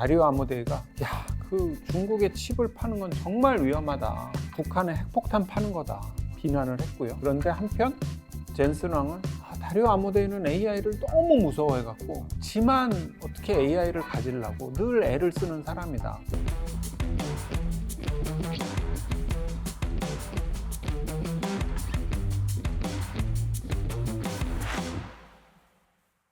다리오 아모데이가 그 중국에 칩을 파는 건 정말 위험하다. 북한에 핵폭탄 파는 거다. 비난을 했고요. 그런데 한편 젠슨 왕은 다리오 아모데이는 AI를 너무 무서워해갖고 지만 어떻게 AI를 가지려고 늘 애를 쓰는 사람이다.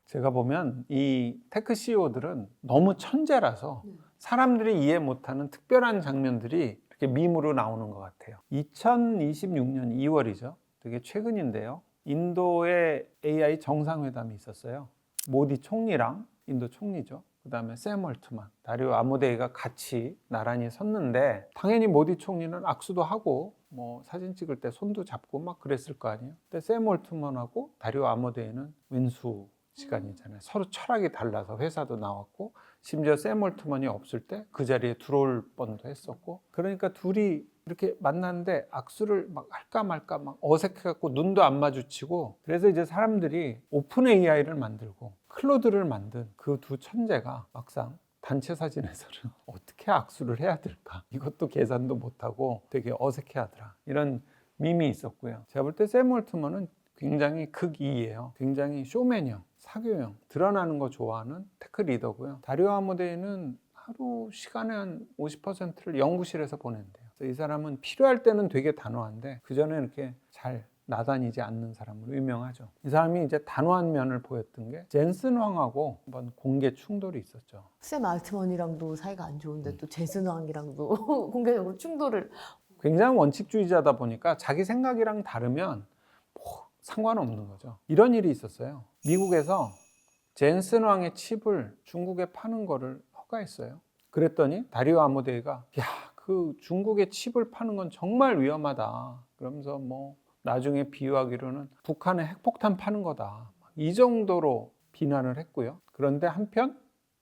제가 보면 이 테크 CEO들은 너무 천재라서 사람들이 이해 못하는 특별한 장면들이 이렇게 밈으로 나오는 것 같아요. 2026년 2월이죠. 되게 최근인데요. 인도의 AI 정상회담이 있었어요. 모디 총리랑 인도 총리죠. 그 다음에 샘 올트만, 다리오 아모데이가 같이 나란히 섰는데 당연히 모디 총리는 악수도 하고 뭐 사진 찍을 때 손도 잡고 막 그랬을 거 아니에요. 근데 샘 올트만하고 다리오 아모데이는 윈수 시간이잖아요. 서로 철학이 달라서 회사도 나왔고 심지어 샘 올트만이 없을 때 그 자리에 들어올 뻔도 했었고, 그러니까 둘이 이렇게 만났는데 악수를 막 할까 말까 막 어색해갖고 눈도 안 마주치고, 그래서 이제 사람들이 오픈 AI를 만들고 클로드를 만든 그 두 천재가 막상 단체 사진에서는 어떻게 악수를 해야 될까, 이것도 계산도 못하고 되게 어색해하더라, 이런 밈이 있었고요. 제가 볼 때 샘 올트만은 굉장히 극이에요. 굉장히 쇼맨형, 사교형, 드러나는 거 좋아하는 테크 리더고요. 다리오 아모데이는 하루 시간의 한 50%를 연구실에서 보낸대요. 그래서 이 사람은 필요할 때는 되게 단호한데 그 전에 이렇게 잘 나다니지 않는 사람으로 유명하죠. 이 사람이 이제 단호한 면을 보였던 게 젠슨 왕하고 한번 공개 충돌이 있었죠. 샘 알트먼이랑도 사이가 안 좋은데 또 제슨 왕이랑도 공개적으로 충돌을. 굉장히 원칙주의자다 보니까 자기 생각이랑 다르면 상관없는 거죠. 이런 일이 있었어요. 미국에서 젠슨 왕의 칩을 중국에 파는 거를 허가했어요. 그랬더니 다리오 아모데이가 그 중국에 칩을 파는 건 정말 위험하다. 그러면서 뭐 나중에 비유하기로는 북한에 핵폭탄 파는 거다. 이 정도로 비난을 했고요. 그런데 한편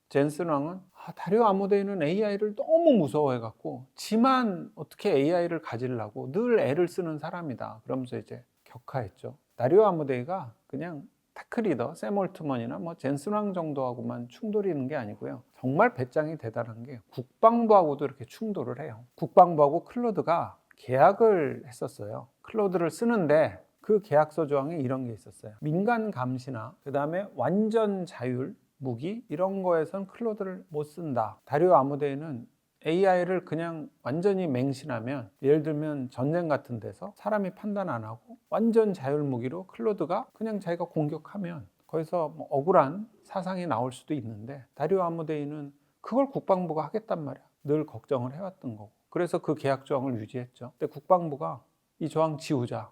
젠슨 왕은 다리오 아모데이는 AI를 너무 무서워해갖고 지만 어떻게 AI를 가지려고 늘 애를 쓰는 사람이다. 그러면서 이제 격하했죠. 다리오 아모데이가 그냥 테크 리더 샘 올트먼이나 뭐 젠슨 왕 정도하고만 충돌이 있는 게 아니고요. 정말 배짱이 대단한 게 국방부하고도 이렇게 충돌을 해요. 국방부하고 클로드가 계약을 했었어요. 클로드를 쓰는데 그 계약서 조항에 이런 게 있었어요. 민간 감시나 그 다음에 완전 자율 무기 이런 거에선 클로드를 못 쓴다. 다리오 아모데이는 AI를 그냥 완전히 맹신하면, 예를 들면 전쟁 같은 데서 사람이 판단 안 하고 완전 자율 무기로 클로드가 그냥 자기가 공격하면 거기서 뭐 억울한 사상이 나올 수도 있는데, 다리오 아모데이는 그걸 국방부가 하겠단 말이야. 늘 걱정을 해왔던 거고. 그래서 그 계약 조항을 유지했죠. 근데 국방부가 이 조항 지우자.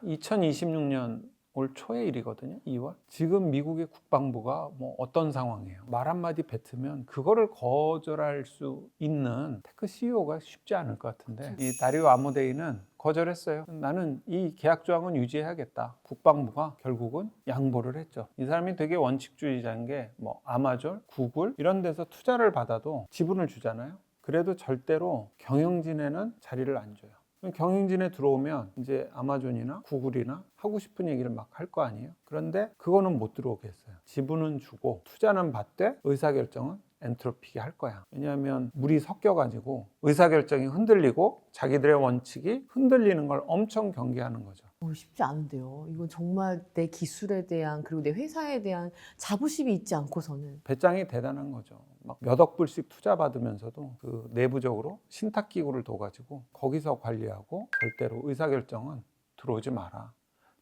2026년 올 초의 일이거든요. 2월. 지금 미국의 국방부가 뭐 어떤 상황이에요? 말 한마디 뱉으면 그거를 거절할 수 있는 테크 CEO가 쉽지 않을 것 같은데, 이 다리오 아모데이는 거절했어요. 나는 이 계약 조항은 유지해야겠다. 국방부가 결국은 양보를 했죠. 이 사람이 되게 원칙주의자인 게 뭐 아마존, 구글 이런 데서 투자를 받아도 지분을 주잖아요. 그래도 절대로 경영진에는 자리를 안 줘요. 경영진에 들어오면 이제 아마존이나 구글이나 하고 싶은 얘기를 막 할 거 아니에요. 그런데 그거는 못 들어오게 했어요. 지분은 주고 투자는 받되 의사결정은 엔트로피게 할 거야. 왜냐하면 물이 섞여가지고 의사결정이 흔들리고 자기들의 원칙이 흔들리는 걸 엄청 경계하는 거죠. 쉽지 않은데요. 이건 정말 내 기술에 대한, 그리고 내 회사에 대한 자부심이 있지 않고서는. 배짱이 대단한 거죠. 막 몇 억 불씩 투자 받으면서도 그 내부적으로 신탁기구를 둬가지고 거기서 관리하고 절대로 의사결정은 들어오지 마라.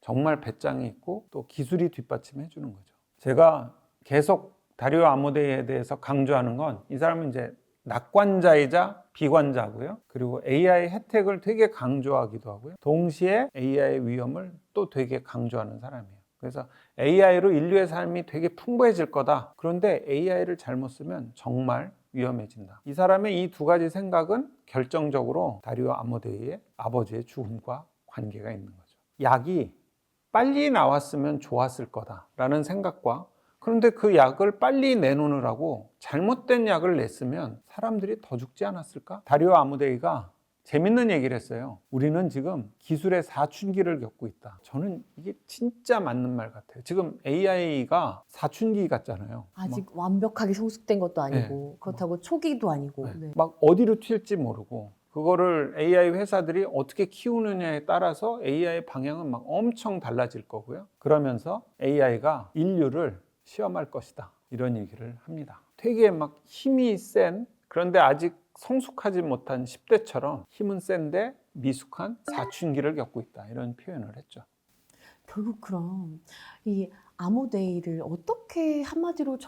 정말 배짱이 있고 또 기술이 뒷받침해 주는 거죠. 제가 계속 다리오 아모데이에 대해서 강조하는 건, 이 사람은 이제 낙관자이자 비관자고요. 그리고 AI 혜택을 되게 강조하기도 하고요. 동시에 AI의 위험을 또 되게 강조하는 사람이에요. 그래서 AI로 인류의 삶이 되게 풍부해질 거다. 그런데 AI를 잘못 쓰면 정말 위험해진다. 이 사람의 이 두 가지 생각은 결정적으로 다리오 아모데이의 아버지의 죽음과 관계가 있는 거죠. 약이 빨리 나왔으면 좋았을 거다라는 생각과, 그런데 그 약을 빨리 내놓으라고 잘못된 약을 냈으면 사람들이 더 죽지 않았을까? 다리오 아모데이가 재밌는 얘기를 했어요. 우리는 지금 기술의 사춘기를 겪고 있다. 저는 이게 진짜 맞는 말 같아요. 지금 AI가 사춘기 같잖아요. 아직 완벽하게 성숙된 것도 아니고 그렇다고 초기도 아니고. 네. 막 어디로 튈지 모르고 그거를 AI 회사들이 어떻게 키우느냐에 따라서 AI 방향은 막 엄청 달라질 거고요. 그러면서 AI가 인류를 시험할 것이다. 이런 얘기를 합니다. 되게 막 힘이 센, 그런데 아직 성숙하지 못한 10대처럼 힘은 센데 미숙한 사춘기를 겪고 있다. 이런 표현을 했죠. 결국 그럼 이 아모데이를 어떻게 한마디로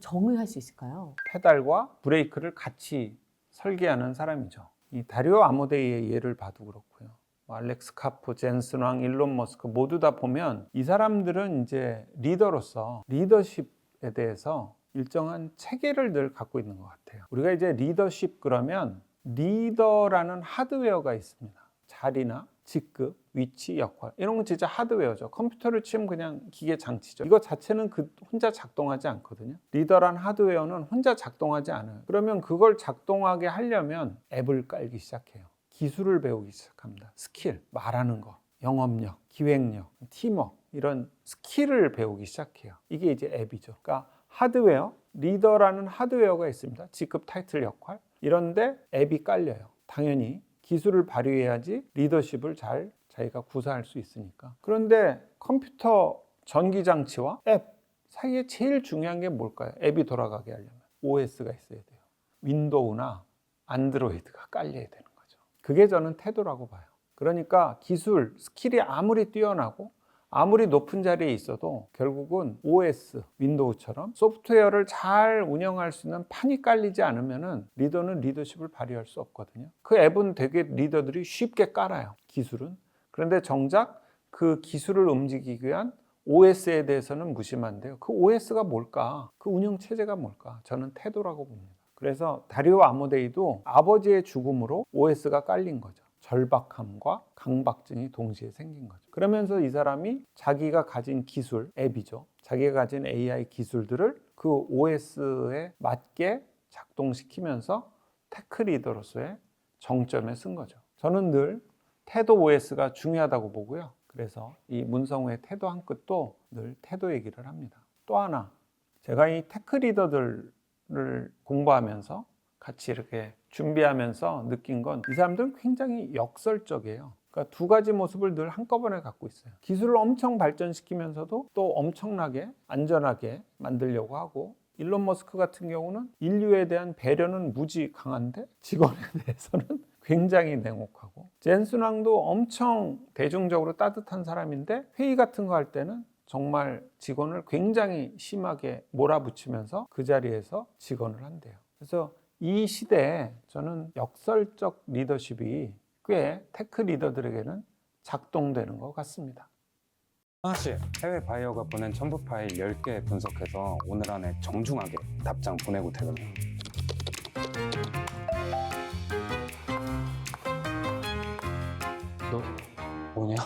정의할 수 있을까요? 페달과 브레이크를 같이 설계하는 사람이죠. 이 다리오 아모데이의 예를 봐도 그렇고요. 알렉스 카프, 젠슨 왕, 일론 머스크 모두 다 보면 이 사람들은 이제 리더로서 리더십에 대해서 일정한 체계를 늘 갖고 있는 것 같아요. 우리가 이제 리더십 그러면 리더라는 하드웨어가 있습니다. 자리나 직급, 위치, 역할 이런 건 진짜 하드웨어죠. 컴퓨터를 치면 그냥 기계 장치죠. 이거 자체는 혼자 작동하지 않거든요. 리더란 하드웨어는 혼자 작동하지 않아요. 그러면 그걸 작동하게 하려면 앱을 깔기 시작해요. 기술을 배우기 시작합니다. 스킬, 말하는 거, 영업력, 기획력, 팀워크 이런 스킬을 배우기 시작해요. 이게 이제 앱이죠. 그러니까 하드웨어, 리더라는 하드웨어가 있습니다. 직급, 타이틀, 역할 이런데 앱이 깔려요. 당연히 기술을 발휘해야지 리더십을 잘 자기가 구사할 수 있으니까. 그런데 컴퓨터 전기장치와 앱 사이에 제일 중요한 게 뭘까요? 앱이 돌아가게 하려면 OS가 있어야 돼요. 윈도우나 안드로이드가 깔려야 되는 거죠. 그게 저는 태도라고 봐요. 그러니까 기술, 스킬이 아무리 뛰어나고 아무리 높은 자리에 있어도 결국은 OS, 윈도우처럼 소프트웨어를 잘 운영할 수 있는 판이 깔리지 않으면 리더는 리더십을 발휘할 수 없거든요. 그 앱은 되게 리더들이 쉽게 깔아요. 기술은. 그런데 정작 그 기술을 움직이기 위한 OS에 대해서는 무심한데요. 그 OS가 뭘까? 그 운영체제가 뭘까? 저는 태도라고 봅니다. 그래서 다리오 아모데이도 아버지의 죽음으로 OS가 깔린 거죠. 절박함과 강박증이 동시에 생긴 거죠. 그러면서 이 사람이 자기가 가진 기술, 앱이죠. 자기가 가진 AI 기술들을 그 OS에 맞게 작동시키면서 테크 리더로서의 정점에 쓴 거죠. 저는 늘 태도 OS가 중요하다고 보고요. 그래서 이 문성우의 태도 한 끝도 늘 태도 얘기를 합니다. 또 하나, 제가 이 테크 리더들을 공부하면서 같이 이렇게 준비하면서 느낀 건 이 사람들은 굉장히 역설적이에요. 그러니까 두 가지 모습을 늘 한꺼번에 갖고 있어요. 기술을 엄청 발전시키면서도 또 엄청나게 안전하게 만들려고 하고, 일론 머스크 같은 경우는 인류에 대한 배려는 무지 강한데 직원에 대해서는 굉장히 냉혹하고, 젠슨 왕도 엄청 대중적으로 따뜻한 사람인데 회의 같은 거 할 때는 정말 직원을 굉장히 심하게 몰아붙이면서 그 자리에서 직원을 한대요. 그래서 이 시대에 저는 역설적 리더십이 꽤 테크 리더들에게는 작동되는 것 같습니다. 하나 씨, 해외 바이어가 보낸 첨부 파일 10개 분석해서 오늘 안에 정중하게 답장 보내고 퇴근해요. 너 뭐냐?